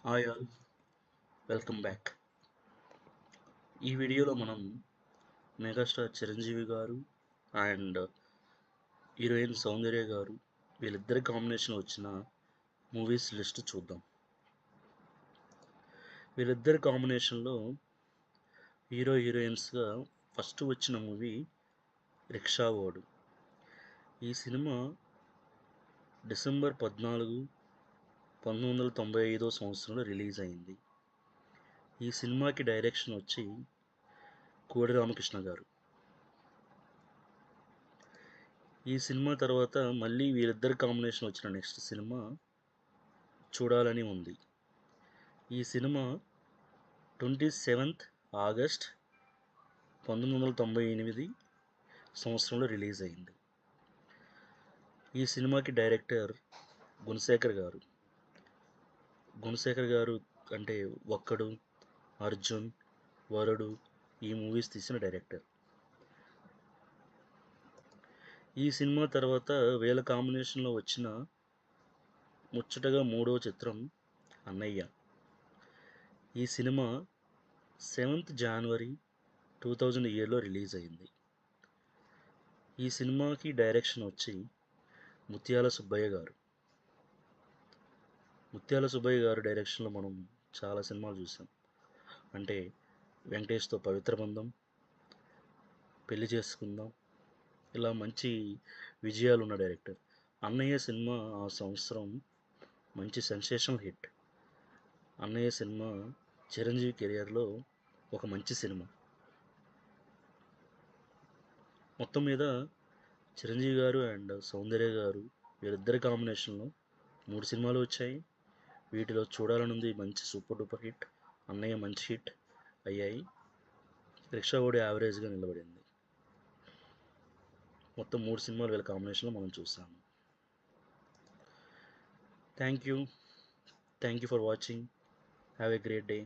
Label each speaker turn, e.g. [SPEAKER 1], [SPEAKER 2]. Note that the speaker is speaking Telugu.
[SPEAKER 1] Hi all, welcome back. ఈ వీడియోలో మనం మెగాస్టార్ చిరంజీవి గారు అండ్ హీరోయిన్ సౌందర్య గారు వీళ్ళిద్దరి కాంబినేషన్ వచ్చిన మూవీస్ లిస్ట్ చూద్దాం. వీళ్ళిద్దరి కాంబినేషన్లో హీరోయిన్స్గా ఫస్ట్ వచ్చిన మూవీ రిక్షావోడు. ఈ సినిమా డిసెంబర్ 14, 1995 సంవత్సరంలో రిలీజ్ అయింది. ఈ సినిమాకి డైరెక్షన్ వచ్చి కోడి రామకృష్ణ గారు. ఈ సినిమా తర్వాత మళ్ళీ వీరిద్దరి కాంబినేషన్ వచ్చిన నెక్స్ట్ సినిమా చూడాలని ఉంది. ఈ సినిమా 27th ఆగస్ట్ 1998 సంవత్సరంలో రిలీజ్ అయింది. ఈ సినిమాకి డైరెక్టర్ గుణశేఖర్ గారు. గుణశేఖర్ గారు అంటే ఒక్కడు, అర్జున్, వరుడు ఈ మూవీస్ తీసిన డైరెక్టర్. ఈ సినిమా తర్వాత వీళ్ళ కాంబినేషన్లో వచ్చిన ముచ్చటగా మూడవ చిత్రం అన్నయ్య. ఈ సినిమా 7th జనవరి 2007లో రిలీజ్ అయింది. ఈ సినిమాకి డైరెక్షన్ వచ్చి ముత్యాల సుబ్బయ్య గారు. ముత్యాల సుబ్బయ్య గారు డైరెక్షన్లో మనం చాలా సినిమాలు చూసాం. అంటే వెంకటేష్తో పవిత్ర బంధం, పెళ్లి చేసుకుందాం, ఇలా మంచి విజయాలు ఉన్న డైరెక్టర్. అన్నయ్య సినిమా ఆ సంవత్సరం మంచి సెన్సేషనల్ హిట్. అన్నయ్య సినిమా చిరంజీవి కెరియర్లో ఒక మంచి సినిమా. మొత్తం మీద చిరంజీవి గారు అండ్ సౌందర్య గారు వీరిద్దరి కాంబినేషన్లో 3 సినిమాలు వచ్చాయి. వీటిలో చూడాలనుంది మంచి సూపర్ డూపర్ హిట్, అన్నయ్య మంచి హిట్ అయ్యాయి. రిక్షా ఓడి యావరేజ్గా నిలబడింది. మొత్తం 3 సినిమాలు వీళ్ళ కాంబినేషన్లో మనం చూసాము. Thank you for watching. Have a great day.